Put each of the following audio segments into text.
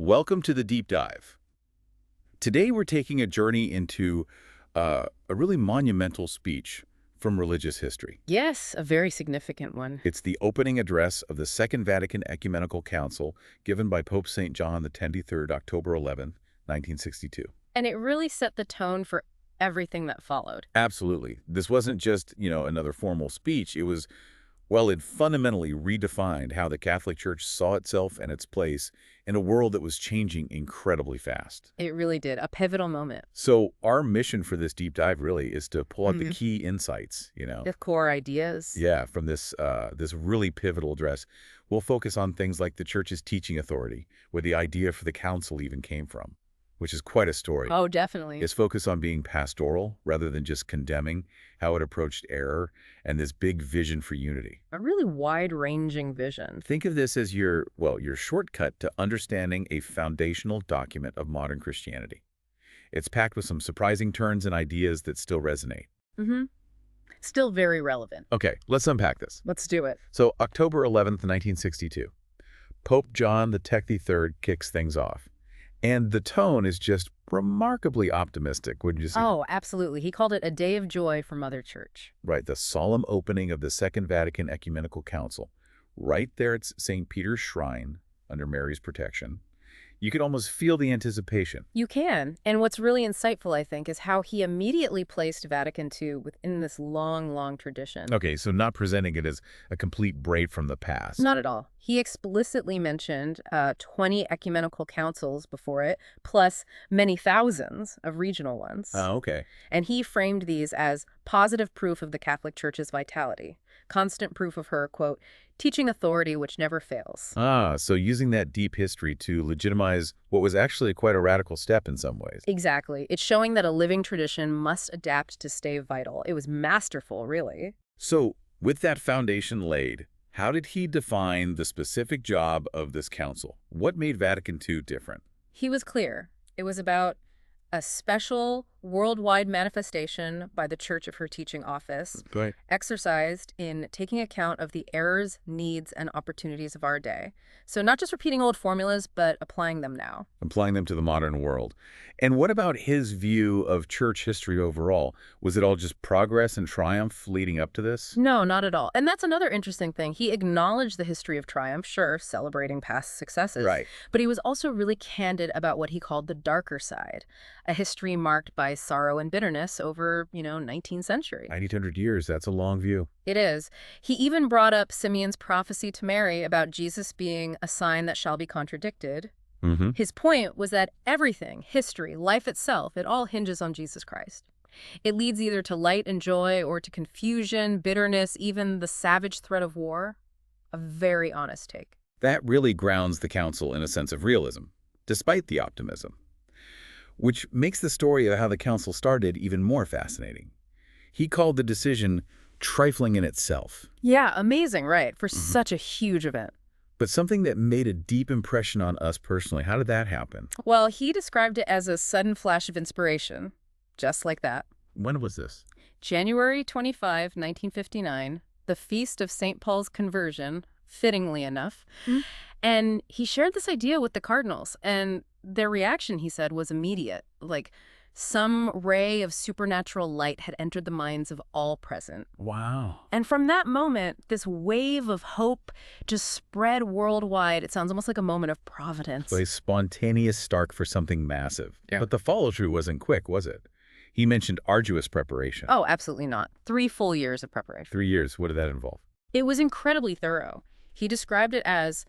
Welcome to the Deep Dive. Today we're taking a journey into a really monumental speech from religious history. Yes, a very significant one. It's the opening address of the Second Vatican Ecumenical Council given by Pope St. John the 23rd, October 11, 1962. And it really set the tone for everything that followed. Absolutely. This wasn't just, another formal speech. It fundamentally redefined how the Catholic Church saw itself and its place in a world that was changing incredibly fast. It really did. A pivotal moment. So our mission for this deep dive really is to pull out the key insights, The core ideas. yeah, from this really pivotal address. We'll focus on things like the Church's teaching authority, where the idea for the council even came from, which is quite a story. Oh, definitely. Its focus on being pastoral rather than just condemning, how it approached error, and this big vision for unity. A really wide-ranging vision. Think of this as your shortcut to understanding a foundational document of modern Christianity. It's packed with some surprising turns and ideas that still resonate. Mm-hmm. Still very relevant. Okay, let's unpack this. Let's do it. So, October 11th, 1962, Pope John the III kicks things off. And the tone is just remarkably optimistic, wouldn't you say? Oh, absolutely. He called it a day of joy for Mother Church. Right, the solemn opening of the Second Vatican Ecumenical Council. Right there at St. Peter's Shrine, under Mary's protection. You could almost feel the anticipation. You can. And what's really insightful, I think, is how he immediately placed Vatican II within this long, long tradition. Okay, so not presenting it as a complete break from the past. Not at all. He explicitly mentioned 20 ecumenical councils before it, plus many thousands of regional ones. Oh, okay. And he framed these as positive proof of the Catholic Church's vitality, constant proof of her, quote, teaching authority which never fails. Ah, so using that deep history to legitimize what was actually quite a radical step in some ways. Exactly. It's showing that a living tradition must adapt to stay vital. It was masterful, really. So, with that foundation laid, how did he define the specific job of this council? What made Vatican II different? He was clear. It was about a special worldwide manifestation by the Church of her teaching office, Right. exercised in taking account of the errors, needs, and opportunities of our day. So not just repeating old formulas, but applying them now. Applying them to the modern world. And what about his view of church history overall? Was it all just progress and triumph leading up to this? No, not at all. And that's another interesting thing. He acknowledged the history of triumph, sure, celebrating past successes. Right. But he was also really candid about what he called the darker side, a history marked by sorrow and bitterness over, 19th century. 900 years, that's a long view. It is. He even brought up Simeon's prophecy to Mary about Jesus being a sign that shall be contradicted. Mm-hmm. His point was that everything, history, life itself, it all hinges on Jesus Christ. It leads either to light and joy or to confusion, bitterness, even the savage threat of war. A very honest take. That really grounds the council in a sense of realism, despite the optimism. Which makes the story of how the council started even more fascinating. He called the decision trifling in itself, Yeah, amazing, right, for such a huge event. but something that made a deep impression on us personally. How did that happen? Well, he described it as a sudden flash of inspiration, just like that. When was this? January 25, 1959, the feast of St. Paul's conversion, fittingly enough. And he shared this idea with the cardinals, and their reaction, he said, was immediate. Like, some ray of supernatural light had entered the minds of all present. Wow. And from that moment, this wave of hope just spread worldwide. It sounds almost like a moment of providence. So a spontaneous start for something massive. Yeah. But the follow-through wasn't quick, was it? He mentioned arduous preparation. Oh, absolutely not. 3 full years of preparation. 3 years. What did that involve? It was incredibly thorough. He described it as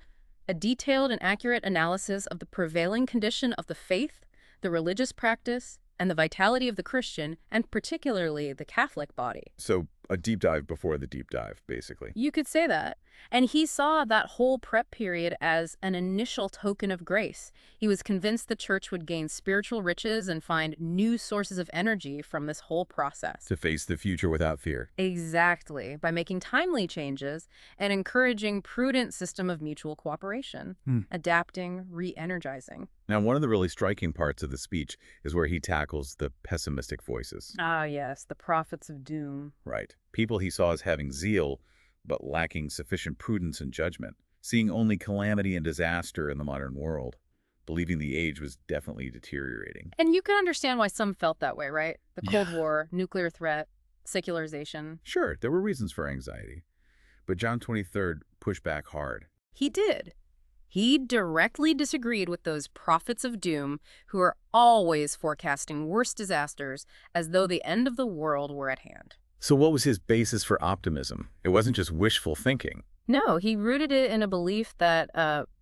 a detailed and accurate analysis of the prevailing condition of the faith, the religious practice, and the vitality of the Christian, and particularly the Catholic body. So a deep dive before the deep dive, basically. You could say that. And he saw that whole prep period as an initial token of grace. He was convinced the church would gain spiritual riches and find new sources of energy from this whole process. To face the future without fear. Exactly, by making timely changes and encouraging prudent system of mutual cooperation, adapting, re-energizing. Now, one of the really striking parts of the speech is where he tackles the pessimistic voices. Ah, yes, the prophets of doom. Right. People he saw as having zeal, but lacking sufficient prudence and judgment, seeing only calamity and disaster in the modern world. believing the age was definitely deteriorating. And you can understand why some felt that way, right? The Cold Yeah. War, nuclear threat, secularization. Sure, there were reasons for anxiety, but John 23rd pushed back hard. He did. He directly disagreed with those prophets of doom who are always forecasting worse disasters as though the end of the world were at hand. So what was his basis for optimism? It wasn't just wishful thinking. No, he rooted it in a belief that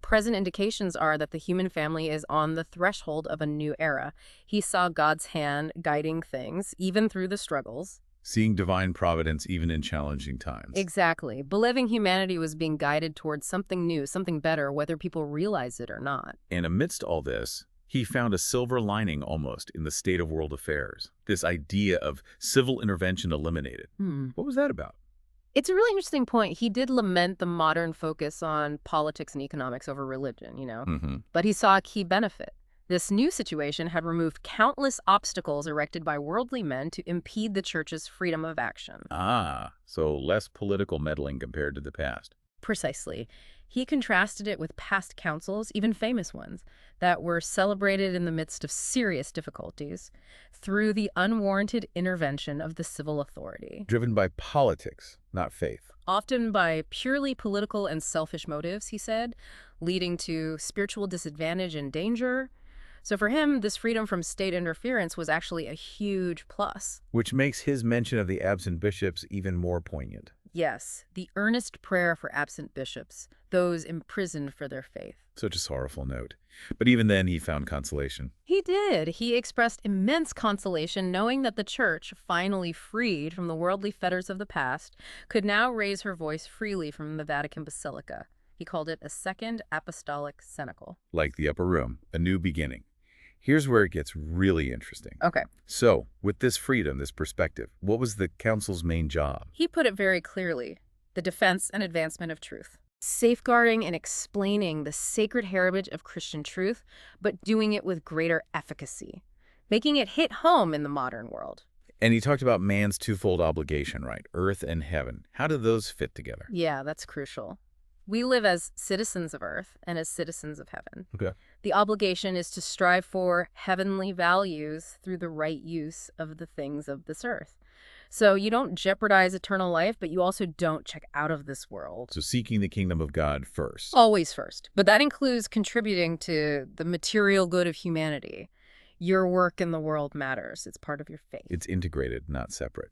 present indications are that the human family is on the threshold of a new era. He saw God's hand guiding things, even through the struggles. Seeing divine providence even in challenging times. Exactly. Believing humanity was being guided towards something new, something better, whether people realize it or not. And amidst all this, he found a silver lining almost in the state of world affairs. This idea of civil intervention eliminated. What was that about? It's a really interesting point. He did lament the modern focus on politics and economics over religion, but he saw a key benefit. This new situation had removed countless obstacles erected by worldly men to impede the church's freedom of action. Ah, so less political meddling compared to the past. Precisely. He contrasted it with past councils, even famous ones, that were celebrated in the midst of serious difficulties through the unwarranted intervention of the civil authority. Driven by politics, not faith. Often by purely political and selfish motives, he said, leading to spiritual disadvantage and danger. So for him, this freedom from state interference was actually a huge plus. Which makes his mention of the absent bishops even more poignant. Yes, the earnest prayer for absent bishops, those imprisoned for their faith. Such a sorrowful note. But even then, he found consolation. He did. He expressed immense consolation knowing that the church, finally freed from the worldly fetters of the past, could now raise her voice freely from the Vatican Basilica. He called it a second apostolic cenacle. Like the upper room, a new beginning. Here's where it gets really interesting. Okay. So, with this freedom, this perspective, what was the council's main job? He put it very clearly: the defense and advancement of truth. Safeguarding and explaining the sacred heritage of Christian truth, but doing it with greater efficacy, making it hit home in the modern world. And he talked about man's twofold obligation, right? Earth and heaven. How do those fit together? Yeah, that's crucial. We live as citizens of earth and as citizens of heaven. Okay. The obligation is to strive for heavenly values through the right use of the things of this earth. So you don't jeopardize eternal life, but you also don't check out of this world. So seeking the kingdom of God first. Always first. But that includes contributing to the material good of humanity. Your work in the world matters. It's part of your faith. It's integrated, not separate.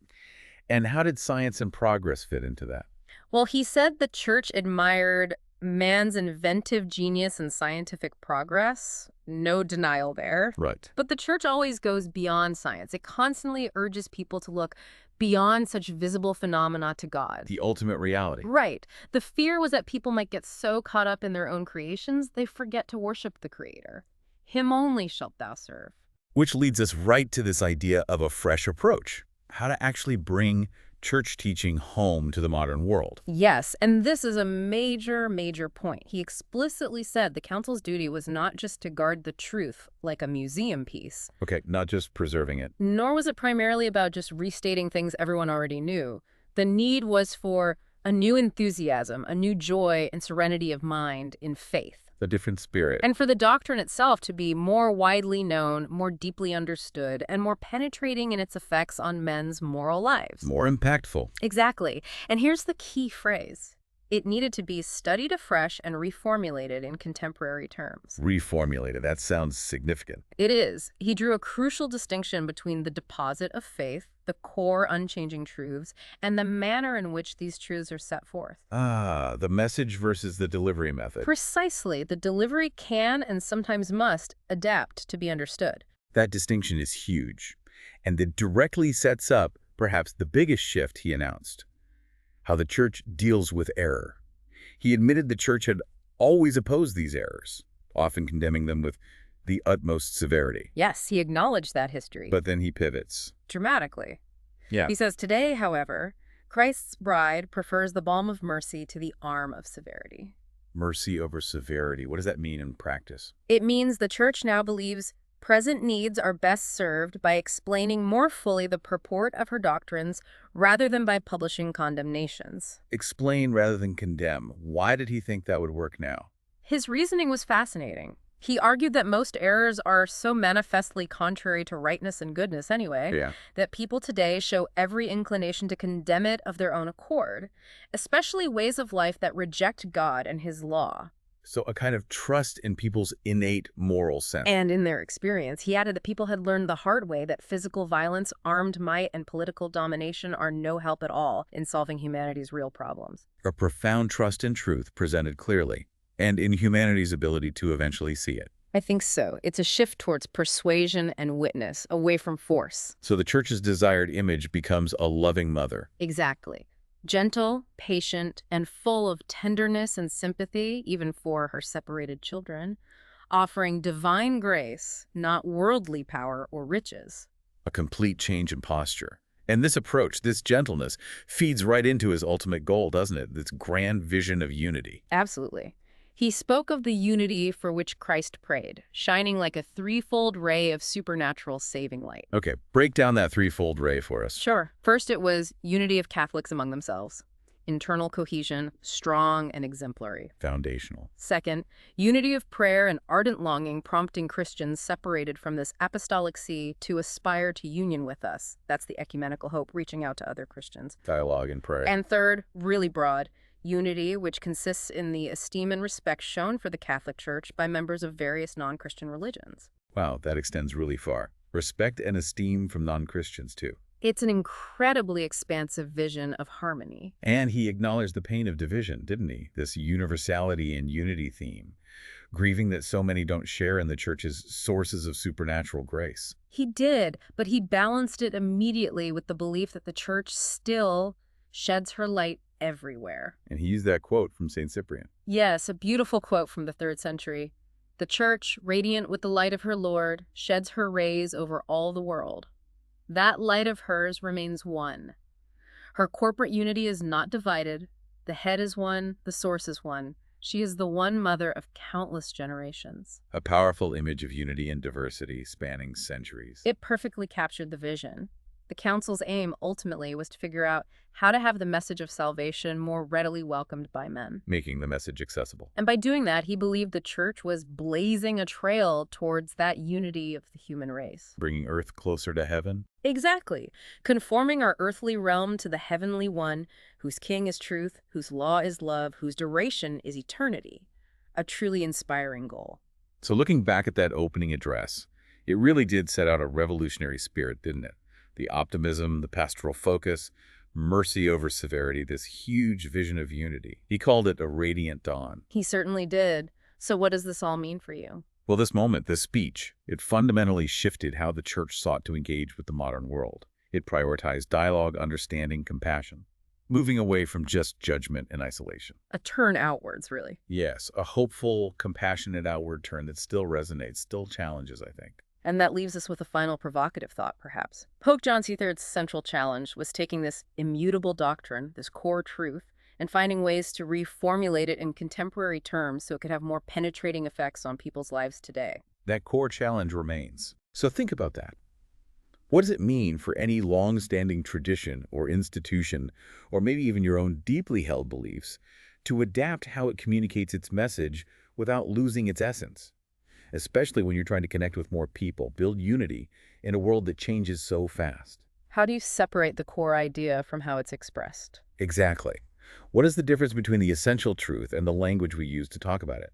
And how did science and progress fit into that? Well, he said the church admired man's inventive genius and scientific progress. No denial there. Right. But the church always goes beyond science. It constantly urges people to look beyond such visible phenomena to God. The ultimate reality. Right. The fear was that people might get so caught up in their own creations, they forget to worship the Creator. Him only shalt thou serve. Which leads us right to this idea of a fresh approach. How to actually bring church teaching home to the modern world. Yes, and this is a major, major point. He explicitly said the council's duty was not just to guard the truth like a museum piece. Okay, not just preserving it. Nor was it primarily about just restating things everyone already knew. The need was for a new enthusiasm, a new joy and serenity of mind in faith. A different spirit. And for the doctrine itself to be more widely known, more deeply understood, and more penetrating in its effects on men's moral lives. More impactful. Exactly. And here's the key phrase. It needed to be studied afresh and reformulated in contemporary terms. Reformulated. That sounds significant. It is. He drew a crucial distinction between the deposit of faith, the core unchanging truths, and the manner in which these truths are set forth. Ah, the message versus the delivery method. Precisely. The delivery can and sometimes must adapt to be understood. That distinction is huge. And it directly sets up perhaps the biggest shift he announced. How the church deals with error. He admitted the church had always opposed these errors, often condemning them with the utmost severity. Yes, he acknowledged that history. But then he pivots. Dramatically. Yeah. He says, today, however, Christ's bride prefers the balm of mercy to the arm of severity. Mercy over severity. What does that mean in practice? It means the church now believes present needs are best served by explaining more fully the purport of her doctrines rather than by publishing condemnations. Explain rather than condemn. Why did he think that would work now? His reasoning was fascinating. He argued that most errors are so manifestly contrary to rightness and goodness anyway, Yeah. that people today show every inclination to condemn it of their own accord, especially ways of life that reject God and his law. So a kind of trust in people's innate moral sense. And in their experience, he added that people had learned the hard way that physical violence, armed might, and political domination are no help at all in solving humanity's real problems. A profound trust in truth presented clearly, and in humanity's ability to eventually see it. I think so. It's a shift towards persuasion and witness, away from force. So the church's desired image becomes a loving mother. Exactly. Gentle, patient, and full of tenderness and sympathy, even for her separated children, offering divine grace, not worldly power or riches. A complete change in posture. And this approach, this gentleness, feeds right into his ultimate goal, doesn't it? This grand vision of unity. Absolutely. He spoke of the unity for which Christ prayed, shining like a threefold ray of supernatural saving light. Okay, break down that threefold ray for us. Sure. First, it was unity of Catholics among themselves, internal cohesion, strong and exemplary. Foundational. Second, unity of prayer and ardent longing prompting Christians separated from this apostolic see to aspire to union with us. That's the ecumenical hope, reaching out to other Christians. Dialogue and prayer. And third, really broad, unity, which consists in the esteem and respect shown for the Catholic Church by members of various non-Christian religions. Wow, that extends really far. Respect and esteem from non-Christians, too. It's an incredibly expansive vision of harmony. And he acknowledged the pain of division, didn't he? This universality and unity theme, grieving that so many don't share in the church's sources of supernatural grace. He did, but he balanced it immediately with the belief that the Church still sheds her light everywhere. And he used that quote from St. Cyprian. Yes, a beautiful quote from the 3rd century. The Church, radiant with the light of her Lord, sheds her rays over all the world. That light of hers remains one. Her corporate unity is not divided. The head is one, the source is one. She is the one mother of countless generations. A powerful image of unity and diversity spanning centuries. It perfectly captured the vision. The Council's aim, ultimately, was to figure out how to have the message of salvation more readily welcomed by men. Making the message accessible. And by doing that, he believed the Church was blazing a trail towards that unity of the human race. Bringing earth closer to heaven. Exactly. Conforming our earthly realm to the heavenly one, whose king is truth, whose law is love, whose duration is eternity. A truly inspiring goal. So looking back at that opening address, it really did set out a revolutionary spirit, didn't it? The optimism, the pastoral focus, mercy over severity, this huge vision of unity. He called it a radiant dawn. He certainly did. So what does this all mean for you? Well, this moment, this speech, it fundamentally shifted how the church sought to engage with the modern world. It prioritized dialogue, understanding, compassion, moving away from just judgment and isolation. A turn outwards, really. Yes, a hopeful, compassionate outward turn that still resonates, still challenges, I think. And that leaves us with a final provocative thought, perhaps. Pope John XXIII's central challenge was taking this immutable doctrine, this core truth, and finding ways to reformulate it in contemporary terms so it could have more penetrating effects on people's lives today. That core challenge remains. So think about that. What does it mean for any long-standing tradition or institution, or maybe even your own deeply held beliefs, to adapt how it communicates its message without losing its essence? Especially when you're trying to connect with more people, build unity in a world that changes so fast. How do you separate the core idea from how it's expressed? Exactly. What is the difference between the essential truth and the language we use to talk about it?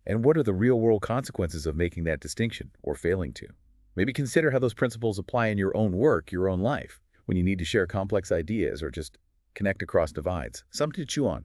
And what are the real-world consequences of making that distinction, or failing to? Maybe consider how those principles apply in your own work, your own life, when you need to share complex ideas or just connect across divides. Something to chew on.